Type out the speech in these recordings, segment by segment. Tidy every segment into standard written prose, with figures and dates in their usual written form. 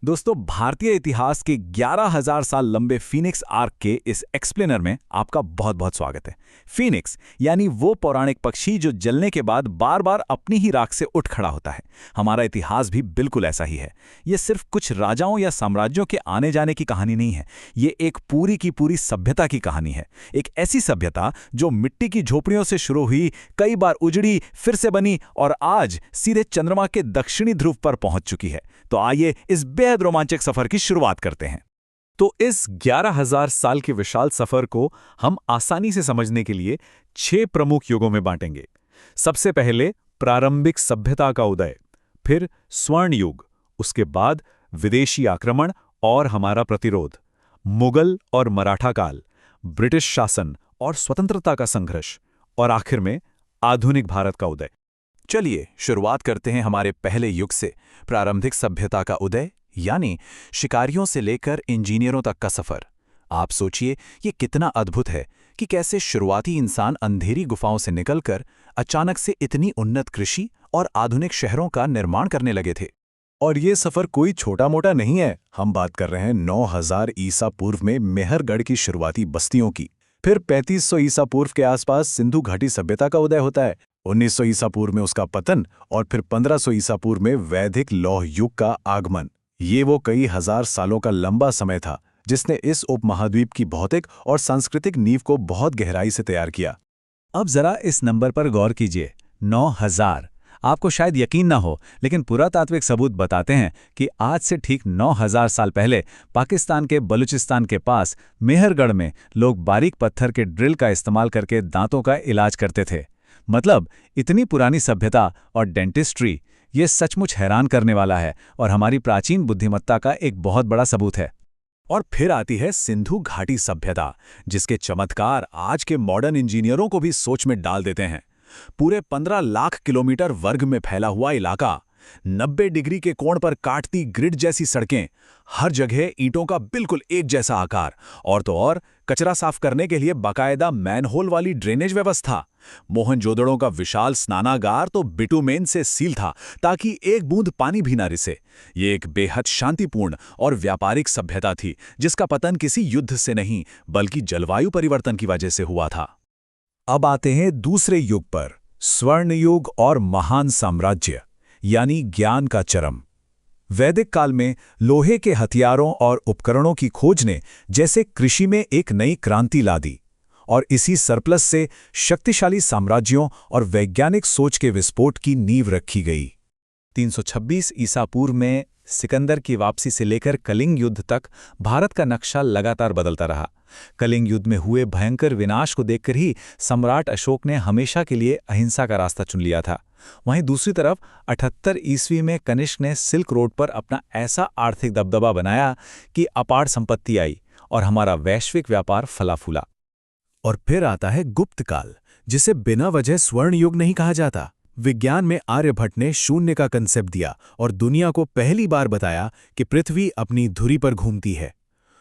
दोस्तों, भारतीय इतिहास के 11,000 साल लंबे फीनिक्स आर्क के इस एक्सप्लेनर में आपका बहुत बहुत स्वागत है। फीनिक्स यानी वो पौराणिक पक्षी जो जलने के बाद बार बार अपनी ही राख से उठ खड़ा होता है। हमारा इतिहास भी बिल्कुल ऐसा ही है। ये सिर्फ कुछ राजाओं या साम्राज्यों के आने जाने की कहानी नहीं है, ये एक पूरी की पूरी सभ्यता की कहानी है। एक ऐसी सभ्यता जो मिट्टी की झोपड़ियों से शुरू हुई, कई बार उजड़ी, फिर से बनी और आज सीधे चंद्रमा के दक्षिणी ध्रुव पर पहुंच चुकी है। तो आइए इस बेहद रोमांचक सफर की शुरुआत करते हैं। तो इस 11,000 साल के विशाल सफर को हम आसानी से समझने के लिए 6 प्रमुख युगों में बांटेंगे। सबसे पहले प्रारंभिक सभ्यता का उदय, फिर स्वर्ण युग, उसके बाद विदेशी आक्रमण और हमारा प्रतिरोध, मुगल और मराठा काल, ब्रिटिश शासन और स्वतंत्रता का संघर्ष, और आखिर में आधुनिक भारत का उदय। चलिए शुरुआत करते हैं हमारे पहले युग से, प्रारंभिक सभ्यता का उदय यानी शिकारियों से लेकर इंजीनियरों तक का सफर। आप सोचिए, ये कितना अद्भुत है कि कैसे शुरुआती इंसान अंधेरी गुफाओं से निकलकर अचानक से इतनी उन्नत कृषि और आधुनिक शहरों का निर्माण करने लगे थे। और ये सफर कोई छोटा मोटा नहीं है। हम बात कर रहे हैं 9000 ईसा पूर्व में मेहरगढ़ की शुरुआती बस्तियों की। फिर 3500 ईसा पूर्व के आसपास सिंधु घाटी सभ्यता का उदय होता है, 1900 ईसा पूर्व में उसका पतन और फिर 1500 ईसा पूर्व में वैदिक लौह युग का आगमन। ये वो कई हजार सालों का लंबा समय था जिसने इस उपमहाद्वीप की भौतिक और सांस्कृतिक नींव को बहुत गहराई से तैयार किया। अब जरा इस नंबर पर गौर कीजिए, 9000। आपको शायद यकीन ना हो, लेकिन पुरातात्विक सबूत बताते हैं कि आज से ठीक 9000 साल पहले पाकिस्तान के बलूचिस्तान के पास मेहरगढ़ में लोग बारीक पत्थर के ड्रिल का इस्तेमाल करके दांतों का इलाज करते थे। मतलब इतनी पुरानी सभ्यता और डेंटिस्ट्री, ये सचमुच हैरान करने वाला है और हमारी प्राचीन बुद्धिमत्ता का एक बहुत बड़ा सबूत है। और फिर आती है सिंधु घाटी सभ्यता, जिसके चमत्कार आज के मॉडर्न इंजीनियरों को भी सोच में डाल देते हैं। पूरे 15 लाख किलोमीटर वर्ग में फैला हुआ इलाका, 90 डिग्री के कोण पर काटती ग्रिड जैसी सड़कें, हर जगह ईंटों का बिल्कुल एक जैसा आकार, और तो और कचरा साफ करने के लिए बाकायदा मैनहोल वाली ड्रेनेज व्यवस्था। मोहनजोदड़ो का विशाल स्नानागार तो बिटुमेन से सील था ताकि एक बूंद पानी भी ना रिसे। ये एक बेहद शांतिपूर्ण और व्यापारिक सभ्यता थी जिसका पतन किसी युद्ध से नहीं बल्कि जलवायु परिवर्तन की वजह से हुआ था। अब आते हैं दूसरे युग पर, स्वर्ण युग और महान साम्राज्य यानी ज्ञान का चरम। वैदिक काल में लोहे के हथियारों और उपकरणों की खोज ने जैसे कृषि में एक नई क्रांति ला दी, और इसी सरप्लस से शक्तिशाली साम्राज्यों और वैज्ञानिक सोच के विस्फोट की नींव रखी गई। 326 ईसा पूर्व में सिकंदर की वापसी से लेकर कलिंग युद्ध तक भारत का नक्शा लगातार बदलता रहा। कलिंग युद्ध में हुए भयंकर विनाश को देखकर ही सम्राट अशोक ने हमेशा के लिए अहिंसा का रास्ता चुन लिया था। वहीं दूसरी तरफ 78 ईस्वी में कनिष्क ने सिल्क रोड पर अपना ऐसा आर्थिक दबदबा बनाया कि अपार संपत्ति आई और हमारा वैश्विक व्यापार फला फूला। और फिर आता है गुप्त काल, जिसे बिना वजह स्वर्ण युग नहीं कहा जाता। विज्ञान में आर्यभट्ट ने शून्य का कंसेप्ट दिया और दुनिया को पहली बार बताया कि पृथ्वी अपनी धुरी पर घूमती है।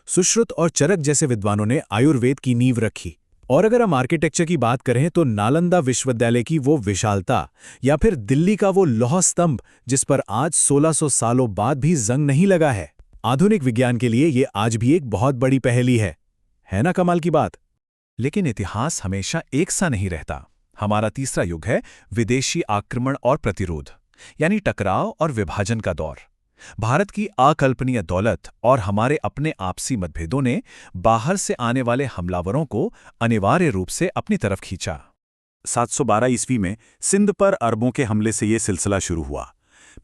सुश्रुत और चरक जैसे विद्वानों ने आयुर्वेद की नींव रखी। और अगर हम आर्किटेक्चर की बात करें तो नालंदा विश्वविद्यालय की वो विशालता, या फिर दिल्ली का वो लौह स्तंभ जिस पर आज 1600 सालों बाद भी जंग नहीं लगा है, आधुनिक विज्ञान के लिए ये आज भी एक बहुत बड़ी पहेली है ना कमाल की बात। लेकिन इतिहास हमेशा एक सा नहीं रहता। हमारा तीसरा युग है विदेशी आक्रमण और प्रतिरोध, यानी टकराव और विभाजन का दौर। भारत की अकल्पनीय दौलत और हमारे अपने आपसी मतभेदों ने बाहर से आने वाले हमलावरों को अनिवार्य रूप से अपनी तरफ खींचा। 712 ईस्वी में सिंध पर अरबों के हमले से ये सिलसिला शुरू हुआ।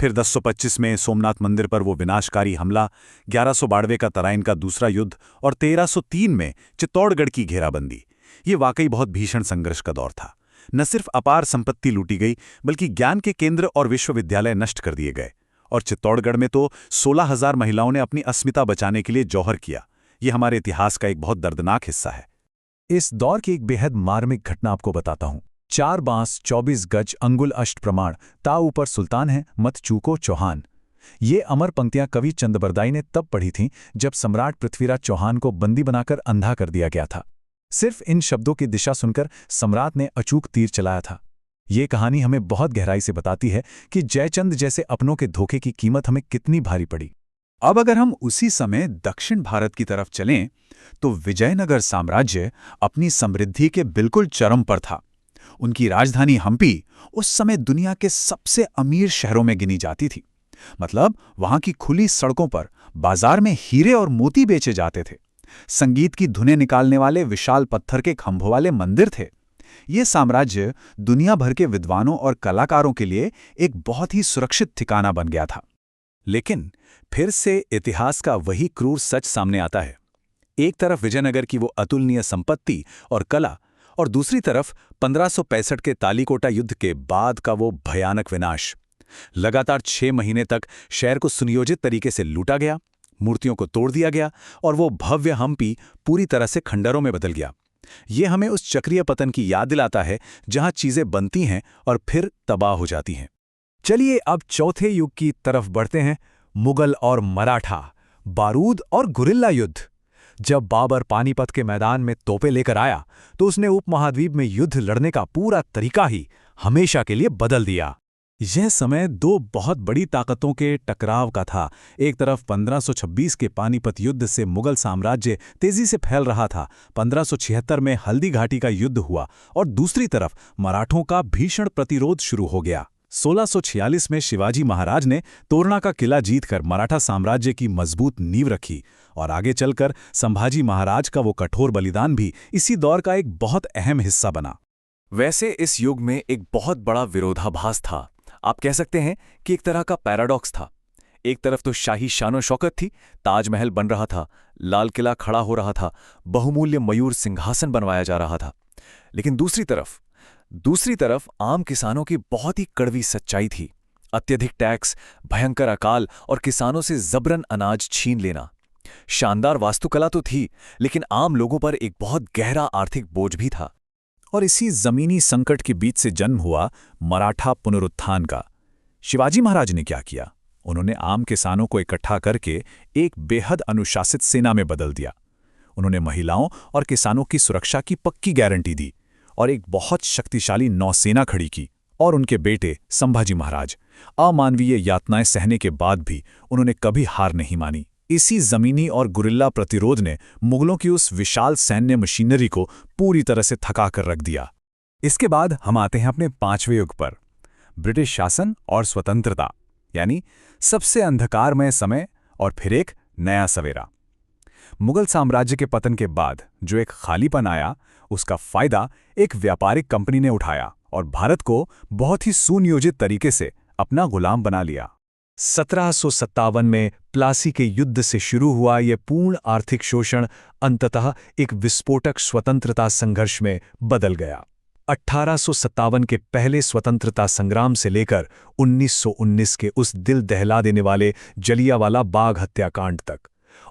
फिर 1025 में सोमनाथ मंदिर पर वो विनाशकारी हमला, 1192 का तराइन का दूसरा युद्ध और 1303 में चित्तौड़गढ़ की घेराबंदी। ये वाकई बहुत भीषण संघर्ष का दौर था। न सिर्फ अपार संपत्ति लूटी गई बल्कि ज्ञान के केंद्र और विश्वविद्यालय नष्ट कर दिए गए। और चित्तौड़गढ़ में तो 16,000 महिलाओं ने अपनी अस्मिता बचाने के लिए जौहर किया। ये हमारे इतिहास का एक बहुत दर्दनाक हिस्सा है। इस दौर की एक बेहद मार्मिक घटना आपको बताता हूं। 4 बांस 24 गज अंगुल अष्ट प्रमाण, ता ऊपर सुल्तान है मत चूको चौहान। ये अमर पंक्तियां कवि चंदबरदाई ने तब पढ़ी थीं जब सम्राट पृथ्वीराज चौहान को बंदी बनाकर अंधा कर दिया गया था। सिर्फ इन शब्दों की दिशा सुनकर सम्राट ने अचूक तीर चलाया था। ये कहानी हमें बहुत गहराई से बताती है कि जयचंद जैसे अपनों के धोखे की कीमत हमें कितनी भारी पड़ी। अब अगर हम उसी समय दक्षिण भारत की तरफ चलें तो विजयनगर साम्राज्य अपनी समृद्धि के बिल्कुल चरम पर था। उनकी राजधानी हम्पी उस समय दुनिया के सबसे अमीर शहरों में गिनी जाती थी। मतलब वहां की खुली सड़कों पर बाजार में हीरे और मोती बेचे जाते थे। संगीत की धुनें निकालने वाले विशाल पत्थर के खंभों वाले मंदिर थे। ये साम्राज्य दुनिया भर के विद्वानों और कलाकारों के लिए एक बहुत ही सुरक्षित ठिकाना बन गया था। लेकिन फिर से इतिहास का वही क्रूर सच सामने आता है। एक तरफ विजयनगर की वो अतुलनीय संपत्ति और कला, और दूसरी तरफ 1565 के तालीकोटा युद्ध के बाद का वो भयानक विनाश। लगातार 6 महीने तक शहर को सुनियोजित तरीके से लूटा गया, मूर्तियों को तोड़ दिया गया और वो भव्य हम्पी पूरी तरह से खंडरों में बदल गया। ये हमें उस चक्रीय पतन की याद दिलाता है जहां चीजें बनती हैं और फिर तबाह हो जाती हैं। चलिए अब चौथे युग की तरफ बढ़ते हैं, मुगल और मराठा, बारूद और गुरिल्ला युद्ध। जब बाबर पानीपत के मैदान में तोपें लेकर आया तो उसने उपमहाद्वीप में युद्ध लड़ने का पूरा तरीका ही हमेशा के लिए बदल दिया। यह समय दो बहुत बड़ी ताकतों के टकराव का था। एक तरफ 1526 के पानीपत युद्ध से मुगल साम्राज्य तेजी से फैल रहा था। 1576 में हल्दी घाटी का युद्ध हुआ और दूसरी तरफ मराठों का भीषण प्रतिरोध शुरू हो गया। 1646 में शिवाजी महाराज ने तोरणा का किला जीतकर मराठा साम्राज्य की मजबूत नींव रखी और आगे चलकर संभाजी महाराज का वो कठोर बलिदान भी इसी दौर का एक बहुत अहम हिस्सा बना। वैसे इस युग में एक बहुत बड़ा विरोधाभास था। आप कह सकते हैं कि एक तरह का पैराडॉक्स था। एक तरफ तो शाही शानो शौकत थी, ताजमहल बन रहा था, लाल किला खड़ा हो रहा था, बहुमूल्य मयूर सिंहासन बनवाया जा रहा था। लेकिन दूसरी तरफ आम किसानों की बहुत ही कड़वी सच्चाई थी। अत्यधिक टैक्स, भयंकर अकाल और किसानों से जबरन अनाज छीन लेना। शानदार वास्तुकला तो थी, लेकिन आम लोगों पर एक बहुत गहरा आर्थिक बोझ भी था। और इसी जमीनी संकट के बीच से जन्म हुआ मराठा पुनरुत्थान का। शिवाजी महाराज ने क्या किया? उन्होंने आम किसानों को इकट्ठा करके एक बेहद अनुशासित सेना में बदल दिया। उन्होंने महिलाओं और किसानों की सुरक्षा की पक्की गारंटी दी और एक बहुत शक्तिशाली नौसेना खड़ी की। और उनके बेटे संभाजी महाराज अमानवीय यातनाएं सहने के बाद भी उन्होंने कभी हार नहीं मानी। इसी जमीनी और गुरिल्ला प्रतिरोध ने मुगलों की उस विशाल सैन्य मशीनरी को पूरी तरह से थका कर रख दिया। इसके बाद हम आते हैं अपने पांचवें युग पर, ब्रिटिश शासन और स्वतंत्रता, यानी सबसे अंधकारमय समय और फिर एक नया सवेरा। मुगल साम्राज्य के पतन के बाद जो एक खालीपन आया, उसका फायदा एक व्यापारिक कंपनी ने उठाया और भारत को बहुत ही सुनियोजित तरीके से अपना गुलाम बना लिया। 1757 में प्लासी के युद्ध से शुरू हुआ यह पूर्ण आर्थिक शोषण अंततः एक विस्फोटक स्वतंत्रता संघर्ष में बदल गया। 1857 के पहले स्वतंत्रता संग्राम से लेकर 1919 के उस दिल दहला देने वाले जलियांवाला बाग हत्याकांड तक,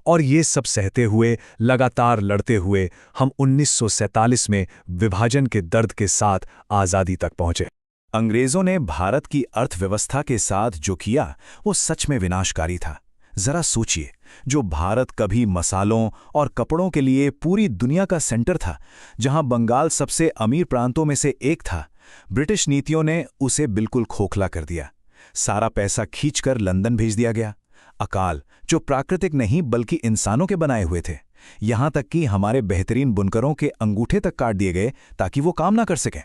और ये सब सहते हुए, लगातार लड़ते हुए हम 1947 में विभाजन के दर्द के साथ आज़ादी तक पहुंचे। अंग्रेजों ने भारत की अर्थव्यवस्था के साथ जो किया वो सच में विनाशकारी था। जरा सोचिए, जो भारत कभी मसालों और कपड़ों के लिए पूरी दुनिया का सेंटर था, जहां बंगाल सबसे अमीर प्रांतों में से एक था, ब्रिटिश नीतियों ने उसे बिल्कुल खोखला कर दिया। सारा पैसा खींचकर लंदन भेज दिया गया। अकाल जो प्राकृतिक नहीं बल्कि इंसानों के बनाए हुए थे, यहां तक कि हमारे बेहतरीन बुनकरों के अंगूठे तक काट दिए गए ताकि वो काम ना कर सकें।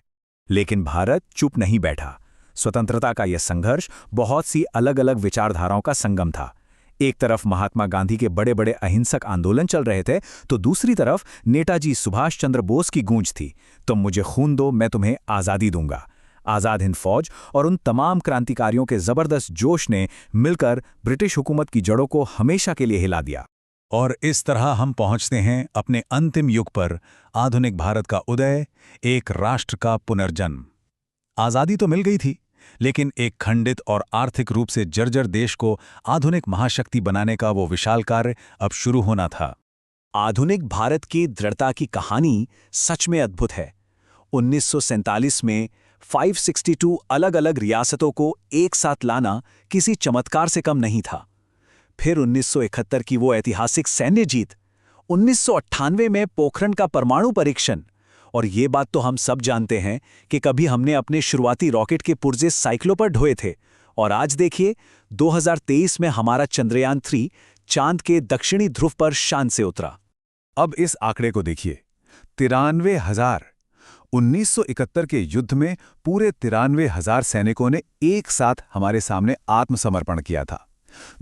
लेकिन भारत चुप नहीं बैठा। स्वतंत्रता का यह संघर्ष बहुत सी अलग अलग विचारधाराओं का संगम था। एक तरफ महात्मा गांधी के बड़े बड़े अहिंसक आंदोलन चल रहे थे, तो दूसरी तरफ नेताजी सुभाष चंद्र बोस की गूंज थी, तुम मुझे खून दो, मैं तुम्हें आज़ादी दूंगा। आज़ाद हिंद फौज और उन तमाम क्रांतिकारियों के जबरदस्त जोश ने मिलकर ब्रिटिश हुकूमत की जड़ों को हमेशा के लिए हिला दिया। और इस तरह हम पहुंचते हैं अपने अंतिम युग पर, आधुनिक भारत का उदय, एक राष्ट्र का पुनर्जन्म। आज़ादी तो मिल गई थी, लेकिन एक खंडित और आर्थिक रूप से जर्जर देश को आधुनिक महाशक्ति बनाने का वो विशाल कार्य अब शुरू होना था। आधुनिक भारत की दृढ़ता की कहानी सच में अद्भुत है। 1947 में 562 अलग अलग रियासतों को एक साथ लाना किसी चमत्कार से कम नहीं था। फिर 1971 की वो ऐतिहासिक सैन्य जीत, 1998 में पोखरण का परमाणु परीक्षण, और ये बात तो हम सब जानते हैं कि कभी हमने अपने शुरुआती रॉकेट के पुर्जे साइकिलों पर ढोए थे, और आज देखिए 2023 में हमारा चंद्रयान 3 चांद के दक्षिणी ध्रुव पर शान से उतरा। अब इस आंकड़े को देखिए, 93,000। 1971 के युद्ध में पूरे 93,000 सैनिकों ने एक साथ हमारे सामने आत्मसमर्पण किया था।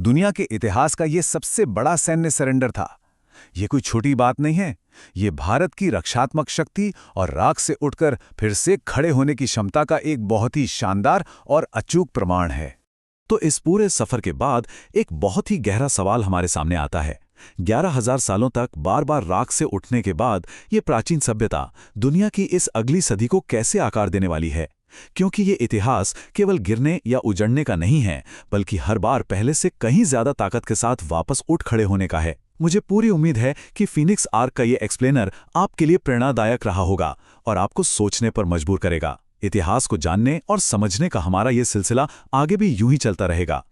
दुनिया के इतिहास का यह सबसे बड़ा सैन्य सरेंडर था। यह कोई छोटी बात नहीं है, ये भारत की रक्षात्मक शक्ति और राख से उठकर फिर से खड़े होने की क्षमता का एक बहुत ही शानदार और अचूक प्रमाण है। तो इस पूरे सफर के बाद एक बहुत ही गहरा सवाल हमारे सामने आता है। 11,000 सालों तक बार बार राख से उठने के बाद ये प्राचीन सभ्यता दुनिया की इस अगली सदी को कैसे आकार देने वाली है? क्योंकि ये इतिहास केवल गिरने या उजड़ने का नहीं है, बल्कि हर बार पहले से कहीं ज्यादा ताकत के साथ वापस उठ खड़े होने का है। मुझे पूरी उम्मीद है कि फीनिक्स आर्क का ये एक्सप्लेनर आपके लिए प्रेरणादायक रहा होगा और आपको सोचने पर मजबूर करेगा। इतिहास को जानने और समझने का हमारा ये सिलसिला आगे भी यूं ही चलता रहेगा।